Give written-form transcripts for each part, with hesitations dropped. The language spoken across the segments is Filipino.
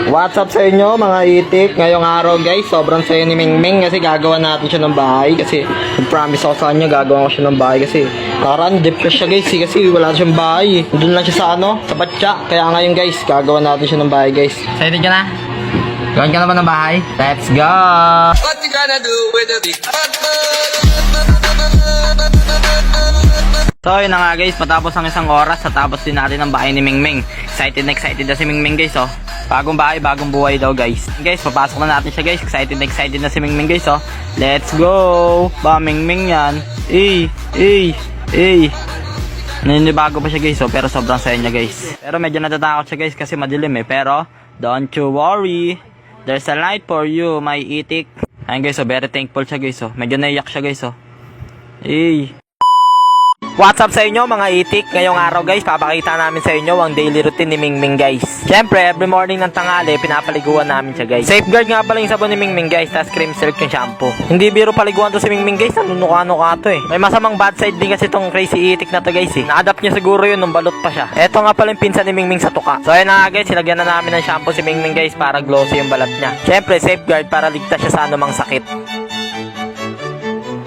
What's up sa inyo mga itik? Ngayong araw guys, sobrang saya ni Mingming kasi gagawa natin siya ng bahay. Kasi nag-promise ako sa kanya, gagawa ko siya ng bahay kasi parang depressed siya guys kasi wala siyang bahay. Doon lang siya sa sa Batya. Kaya ngayon guys, gagawa natin siya ng bahay guys. Excited ka na? Gawin ka na ba ng bahay? Let's go! What you gonna do with the big So yun na nga guys, matapos ang isang oras, natapos din natin ang bahay ni Mingming. Excited na si Mingming guys oh. Bagong bahay, bagong buhay daw guys. Guys, papasok na natin siya guys. Excited na si Mingming guys oh. Let's go! Ba Mingming yan. Naninibago pa siya guys oh, pero sobrang saya niya guys. Pero medyo natatakot siya guys kasi madilim eh. Pero don't you worry, there's a light for you my itik. Ayun guys oh, very thankful siya guys oh. Medyo naiyak siya guys oh. What's up sa inyo mga itik? Ngayong araw guys, papakita namin sa inyo ang daily routine ni Mingming guys. Siyempre, every morning ng tanghali, pinapaliguan namin siya guys. Safeguard nga pala yung sabon ni Mingming guys, tas cream silk yung shampoo. Hindi biro paliguan to si Mingming guys, nanunuka-nuka to eh. May masamang bad side din kasi tong crazy itik na to guys eh. Na-adapt niya siguro yun nung balot pa siya. Eto nga pala yung pinsan ni Mingming sa tuka. So ayun na nga guys, silagyan na namin ng shampoo si Mingming guys para glossy yung balat niya. Siyempre, safeguard para ligtas siya sa anumang sakit.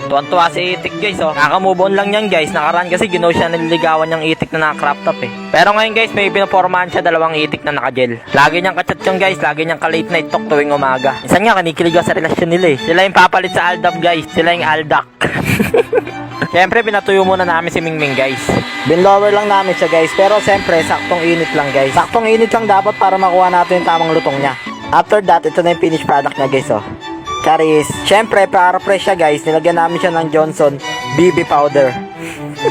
Tuwan-tuwa si itik guys oh. Naka-move on lang yan guys. Nakaraan kasi ginaw siya nililigawan yung itik na naka-crop top eh. Pero ngayon guys, may pinapormahan siya dalawang itik na naka-gel. Lagi niyang kachat yung guys. Lagi niyang ka-late night talk tuwing umaga. Minsan nga kinikilig sa relasyon nila eh. Sila yung papalit sa Aldab guys. Sila yung Aldak. Siyempre pinatuyo muna namin si Mingming guys. Binlower lang namin siya guys. Pero siyempre saktong init lang guys. Saktong init lang dapat para makuha natin yung tamang lutong niya. After that, ito na yung finished product niya guys oh. Charis. Siyempre, para fresh siya guys, nilagyan namin siya ng Johnson BB powder.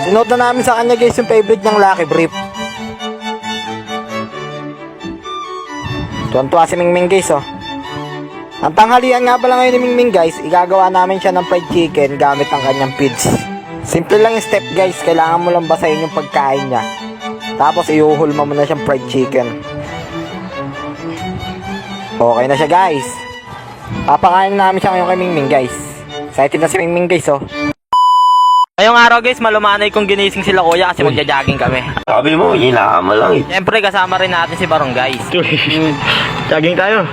Sinod na namin sa kanya guys yung favorite niyang Lucky Brief. Tuwan-tuwa si Mingming guys oh. Ang tanghalian nga pala ngayon ni Mingming guys, igagawa namin siya ng fried chicken gamit ang kanyang feeds. Simple lang yung step guys, kailangan mo lang basahin yung pagkain niya. Tapos iuhulma mo na siyang fried chicken. Okay na siya guys. Papakain namin siya ngayon kay Mingming guys. Excited na si Mingming guys oh. Ngayong araw guys, malumanay kung ginising sila kuya kasi magja-jogging kami. Sabi mo, hinaan mo lang eh. Siyempre kasama rin natin si Barong guys. Jogging tayo.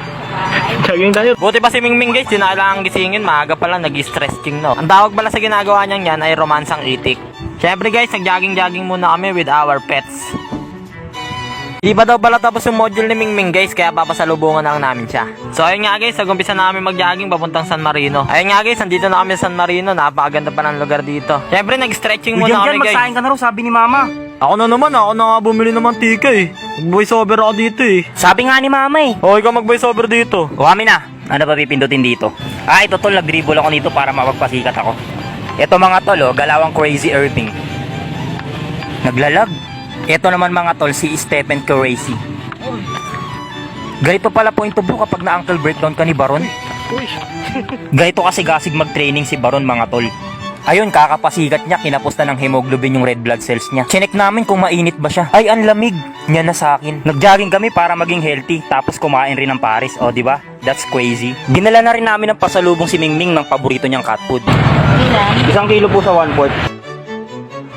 Buti pa si Mingming guys, di na kailangan gisingin. Maaga pala, nag-stretching no. Ang tawag pala sa ginagawa niyang yan ay romansang itik. Siyempre guys, nag-jogging muna kami with our pets. Di ba daw pala tapos yung module ni Mingming guys, kaya papasalubungan na lang namin siya. So ayun nga guys, nag-umpisa na kami mag-jogging papuntang San Marino. Ayun nga guys, nandito na kami sa San Marino, napakaganda pa ng lugar dito. Siyempre nag-stretching muna kami guys. Magsahin ka na raw, sabi ni mama. Ako na nga bumili naman tika eh. Mag-voice over ako dito eh. Sabi nga ni mama eh. O ikaw mag-voice over dito. O kami na, ano pa pipindutin dito? Ito tol, nag-dribble ako nito para mapagpasikat ako. Ito mga tol, galawang Crazy Irving. Naglalag. Ito naman mga tol, si Stephen Crazy. Ganito pala point of view kapag na-ankle breakdown ka ni Baron. Ganito kasi gasig mag-training si Baron mga tol. Ayun, kakapasikat niya, kinapos na ng hemoglobin yung red blood cells niya. Chinek namin kung mainit ba siya. Ay, ang lamig niya na sa akin. Nag-jogging kami para maging healthy, tapos kumain rin ng pares. O, di ba? That's crazy. Dinala na rin namin ng pasalubong si Mingming ng paborito niyang cat food. 1 kilo po sa 1/4.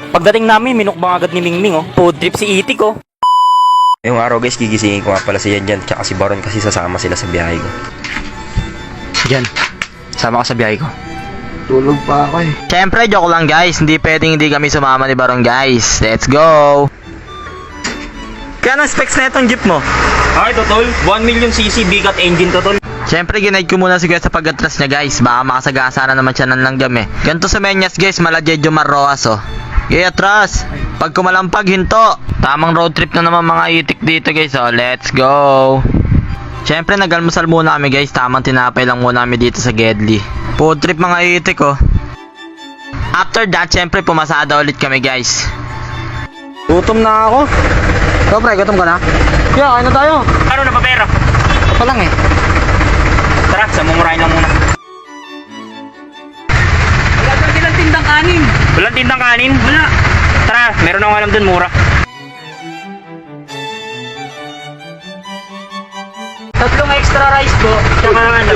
Pagdating namin, minukbang agad ni Mingming oh. Food trip si itik oh. Ngayong araw guys, gigisingin ko nga pala si Yan tsaka si Baron kasi sasama sila sa biyahe ko. Yan, sama ka sa biyahe ko. Tulog pa ako eh. Siyempre, joke lang guys. Hindi pwedeng hindi kami sumama ni Barong guys. Let's go! Kaya anong specs na itong jeep mo? Ay, totol, 1 million cc bigat engine totol. Siyempre, ginaid ko muna siguro sa pag-atras niya guys. Baka makasagasa na naman siya ng langgam eh. Ganito sa Menyas guys, Malajejo Marroas oh. Okay, atras. Pag kumalampag, hinto. Tamang road trip na naman mga itik dito guys oh. Let's go! Siyempre, nag-almusal muna kami guys. Tamang tinapay lang muna kami dito sa Gedli. Food trip mga itik oh. After that, siyempre pumasada ulit kami guys. Gutom na ako. Ikaw pre, gutom ka na? Kaya, kain na tayo. Ano na papera? Ito pa lang eh. Tara, samumurahin lang muna. Wala ba silang tindang kanin? Walang tindang kanin? Wala. Tara, meron akong alam dun, mura. Tatlong extra rice po, tsaka ano,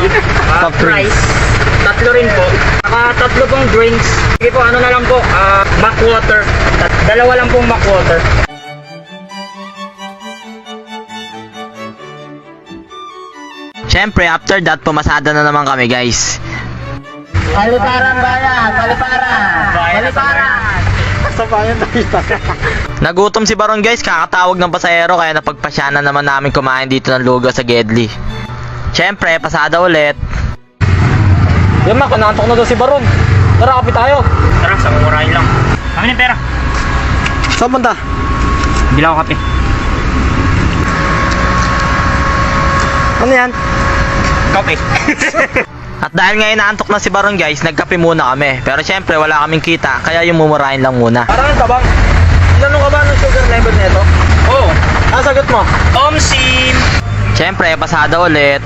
Soft drinks. rice. Tatlo rin po. Saka tatlo pong drinks. Sige po, ano na lang po, mac water. Dalawa lang pong mac water. Siyempre, after that, pumasada na naman kami, guys. Paliparan bayan, paliparan. Sa bayan Nagutom si Baron, guys, kakatawag ng pasahero, kaya napagpasyanan naman namin kumain dito ng lugaw sa Gedli. Siyempre, pasada ulit. Yan ma, kanantok na daw si Baron. Tara, kape tayo. Tara, sa murahin lang. Kami ng pera. Saan banda? Bila ako kape. Ano yan? Kape. At dahil nga inaantok na si Baron, guys, nagkape muna kami. Pero syempre, wala kaming kita, kaya yung mumurahin lang muna. Parang ang tabang. Ilanong ka ba ng sugar level nito? Oo. Ang sagot mo? Omsim. Syempre, pasada ulit.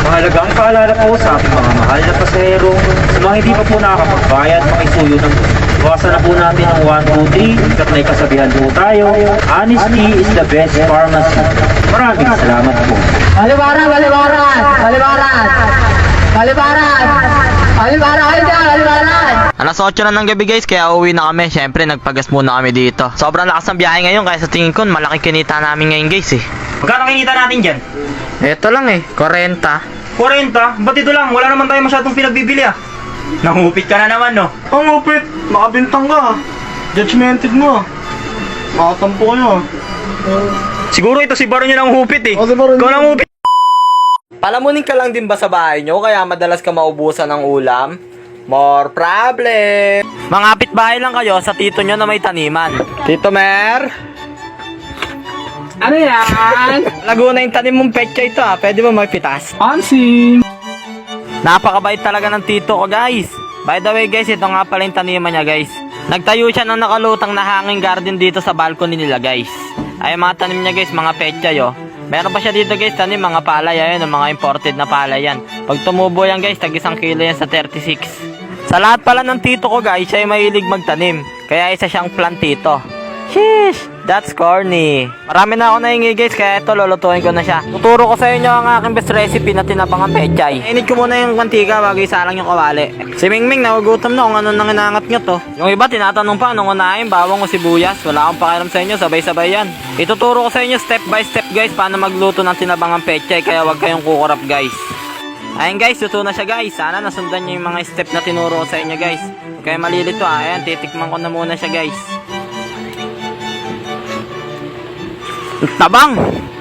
Mahalagang paalala po sa ating mga mahal na pasahero, sa mga hindi pa po nakakapagbayad, makisuyo na po. Iwasan na po natin ang 1, 2, 3, at may kasabihan po tayo, honesty is the best pharmacy. Maraming salamat po. Paliparan. Alas 8 na ng gabi, guys, kaya uwi na kami. Syempre, nagpagas muna kami dito. Sobrang lakas ng biyahe ngayon, kaya sa tingin ko, malaki kinita namin ngayon, guys, eh. Magkano kinita natin dyan? Ito lang eh, 40. 40? Ba't ito lang? Wala naman tayo masyadong pinagbibili ah. Nangupit ka na naman no? Ang upit, makabintang ka. Judgmented mo. Makatampo kayo. Siguro ito si Baron yung nanghupit eh. Si Baron Ikaw yun. nanghupit. Palamunin ka lang din ba sa bahay nyo, kaya madalas ka maubusan ng ulam? More problem! Mangapit bahay lang kayo sa tito nyo na may taniman. Tito Mer? Ano yan? Laguna yung tanim mong petsa ito ah, pwede mo magpitas? Onsim. Napakabait talaga ng tito ko, guys. By the way, guys, ito nga pala yung taniman niya, guys. Nagtayo siya ng nakalutang na hanging garden dito sa balcony nila, guys. Ay, mga tanim niya, guys, mga petsa yo. Meron pa siya dito, guys, tanim, mga palay, ayun, mga imported na palay yan. Pag tumubo yan, guys, tag 1 kilo yan sa 36. Sa lahat pala ng tito ko, guys, siya ay mahilig magtanim. Kaya isa siyang plantito. Sheesh! That's corny. Marami na ako nahingi, guys, kaya ito lulutuin ko na siya. Tuturo ko sa inyo ang aking best recipe na tinabangang pechay. Init ko muna yung mantika bago isalang yung kawali. Si Mingming nagugutom na kung ano nang inangat nyo to. Yung iba tinatanong pa anong unahin, bawang o sibuyas. Wala akong pakialam sa inyo, sabay-sabay yan. Ituturo ko sa inyo step by step, guys, paano magluto ng tinabangang pechay, kaya wag kayong kukurap, guys. Ayun, guys, luto na siya, guys. Sana nasundan nyo yung mga step na tinuro ko sa inyo, guys. Huwag kayong malilito ah. Ayan, titikman ko na muna siya, guys. Tabang!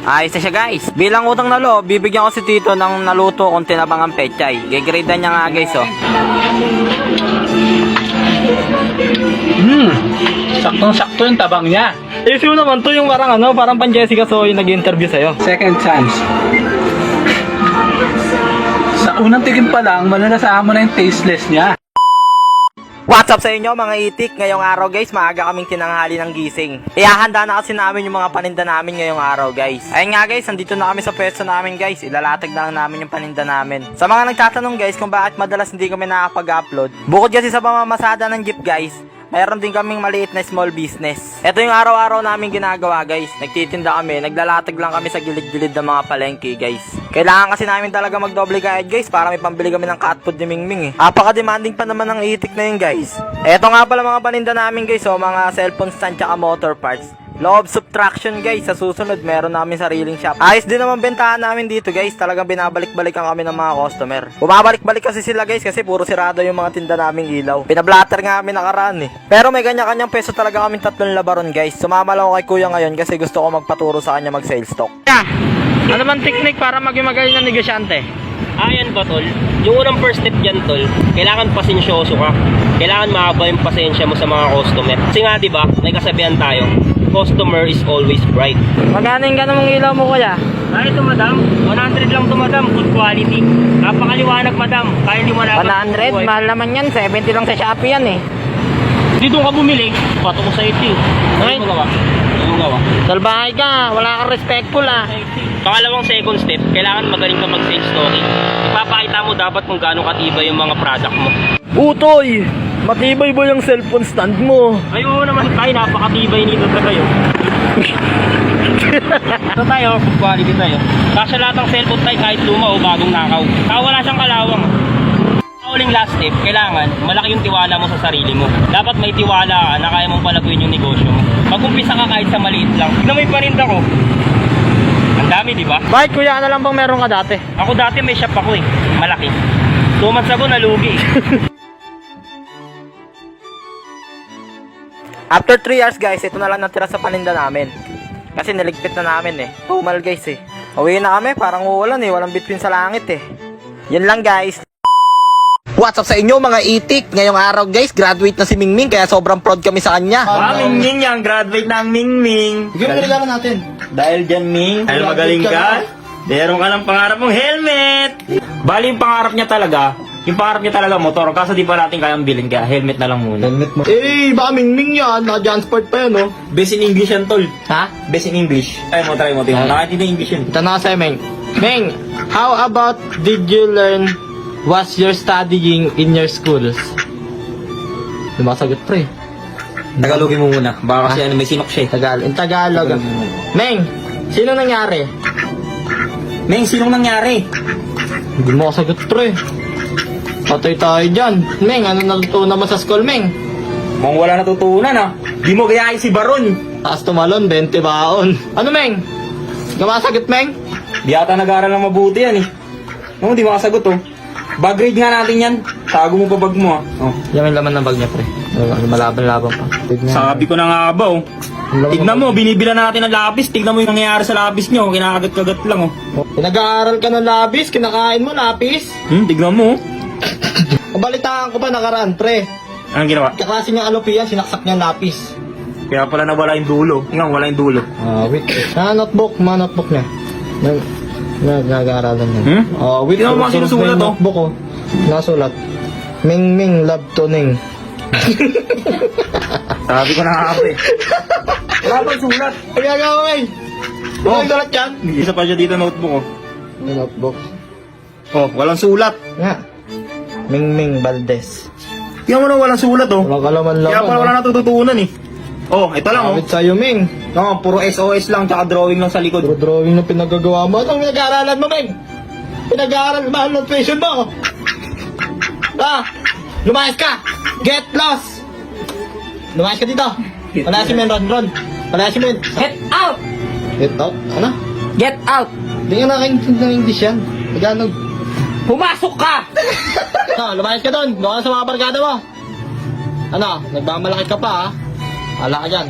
Ayos na siya, guys. Bilang utang na loob, bibigyan ko si Tito ng naluto kung tinabangang pechay. Gigrade niya nga, guys, oh. Saktong-sakto yung tabang niya. Isip mo naman to yung parang pan Jessica Soy nag-interview sa'yo. Second chance. Sa unang tingin pa lang, malalasahan mo na yung tasteless niya. What's up sa inyo, mga itik? Ngayong araw, guys, maaga kaming tinanghali ng gising. Ihahanda na kasi namin yung mga paninda namin ngayong araw, guys. Ayun nga, guys, nandito na kami sa pwesto namin, guys. Ilalatag na lang namin yung paninda namin. Sa mga nagtatanong, guys, kung bakit madalas hindi kami nakakapag-upload, bukod kasi sa pamamasada ng jeep, guys, mayroon din kaming maliit na small business. Ito yung araw-araw namin ginagawa, guys. Nagtitinda kami, naglalatag lang kami sa gilid-gilid ng mga palengke, guys. Kailangan kasi namin talaga magdoble kahit, guys, para may pambili kami ng cat food ni Mingming, eh. Apaka-demanding pa naman ng itik na yun, guys. Eto nga pala mga paninda namin, guys, so mga cellphone stand tsaka motor parts. Law of subtraction, guys. Sa susunod, meron namin sariling shop. Ayos din naman bentahan namin dito, guys. Talagang binabalik-balikan kami ng mga customer. Bumabalik-balik kasi sila, guys, kasi puro sirado yung mga tinda naming ilaw. Pinablatter nga kami nakaraan, eh. Pero may kanya-kanyang peso talaga kaming 3 labaron, guys. Sumama lang ako kay kuya ngayon kasi gusto ko magpaturo sa kanya mag-sales stock. Ano man technique para maging magaling na negosyante? Ayan ba, tol? Yung unang first step dyan, tol, kailangan pasensyoso ka. Kailangan mahaba yung pasensya mo sa mga customer. Kasi nga, di ba, may kasabihan tayo, customer is always right. Magkano yung ganun mong ilaw mo, kuya? Ito, madam, 100 lang to, madam, good quality. Napakaliwanag, madam, kaya liwanagan. 100? Mahal naman yan. 70 lang sa Shopee yan, eh. Hindi doon ka bumili, pato ko sa ito. Ano mo gawa? Ano mo gawa? Salbahay ka. Wala kang respectful, ah. Pangalawang second step, kailangan magaling ka mag-sales talking. Ipapakita mo dapat kung gaano katibay yung mga product mo. Utoy! Matibay ba yung cellphone stand mo? Ayaw naman tayo, napakatibay nito talaga yun. Ito tayo, good quality tayo. Kasya lahat ng cellphone tayo kahit luma o bagong nakaw. Saka wala siyang kalawang. Sa uling last step, kailangan malaki yung tiwala mo sa sarili mo. Dapat may tiwala ka na kaya mong palaguin yung negosyo mo. Mag-umpisa ka kahit sa maliit lang. Tignan mo yung paninda ko. Ang Dami, di ba? Bakit kuya, ano lang bang meron ka dati? Ako dati may shop ako eh. Malaki. 2 months ago, nalugi eh. After 3 years guys, ito na lang natira sa paninda namin. Kasi niligpit na namin eh. Tumal guys eh. Uwi na kami, parang uulan eh. Walang bituin sa langit eh. Yan lang guys. What's up sa inyo mga itik? Ngayong araw guys, graduate na si Mingming kaya sobrang proud kami sa kanya. Mingming yan, graduate ng Mingming. Sige, regalo natin. Dahil dyan, Ming, dahil magaling ka, meron ka ng pangarap mong helmet. Bali, yung pangarap niya talaga, motor. Kaso di pa natin kayang bilhin, kaya helmet na lang muna. Helmet mo. Eh, baka Mingming yan. Naka-Jansport pa yan, oh. Best in English yan, tol. Ha? Best in English. Try mo. Nakakintindi English yun. Ito na sa'yo, Meng. Meng, how about did you learn what's your studying in your schools? Lumasagot, pre. Tagalogin mo muna. Baka kasi may sinok siya eh. In Tagalog. Meng, sino nangyari? Meng, sinong nangyari? Hindi mo kasagot, pre. Patay tayo dyan. Meng, ano natutunan mo sa school, Meng? Mukhang wala natutunan ah. Di mo gayahin si Baron. Taas tumalon, 20 baon. Ano, Meng? Gamasagot, Meng? Di ata nag-aaral ng mabuti yan eh. No, di makasagot oh. Bag grade nga natin yan. Tago mo pa bag mo ah. Oh. Yan yung laman ng bag niya, pre. Malaban-laban pa. Sabi ko na nga ba oh. Tignan mo, binibila natin ng labis. Tignan mo yung nangyayari sa labis nyo. Kinakagat-kagat lang oh. Pinag-aaral ka ng labis, kinakain mo lapis. Tignan mo oh. Kabalitaan ko pa nakaraan, pre. Anong ginawa? Kaklase niyang alopian, sinaksak niya lapis. Kaya pala nawala yung dulo. Tingnan, wala yung dulo. Wait. Notebook niya. Nag-aaralan niya. Wait. Tingnan mo mga sinusulat oh. Notebook ko. Nasulat. Ming love tuning. Sabi ko na nga ako eh. Wala pang sulat. Kaya nga, Ming. Wala yung sulat yan. Isa pa siya dito notebook oh. May notebook. Oh, walang sulat. Nga. Ming Valdez. Tingnan mo na walang sulat oh. Walang kalaman-laman. Kaya pala wala natututunan eh. Oh, ito lang oh. Kapit sa'yo, Ming. No, puro SOS lang tsaka drawing lang sa likod. Puro drawing na pinagagawa mo. Anong pinag-aaralan mo, Ming? Pinag-aaral, mahal ng tuition mo. Lumayas ka! Get lost! Lumayas ka dito. Palayasin mo yun, Ron. Palayasin mo yun. Get out! Get out? Ano? Get out! Hindi ka nakaintindi ng English yan. Tagalog. Pumasok ka! Lumayas ka doon. Doon ka sa mga barkada mo. Ano? Nagmamalaki ka pa, ha? Ala ka dyan.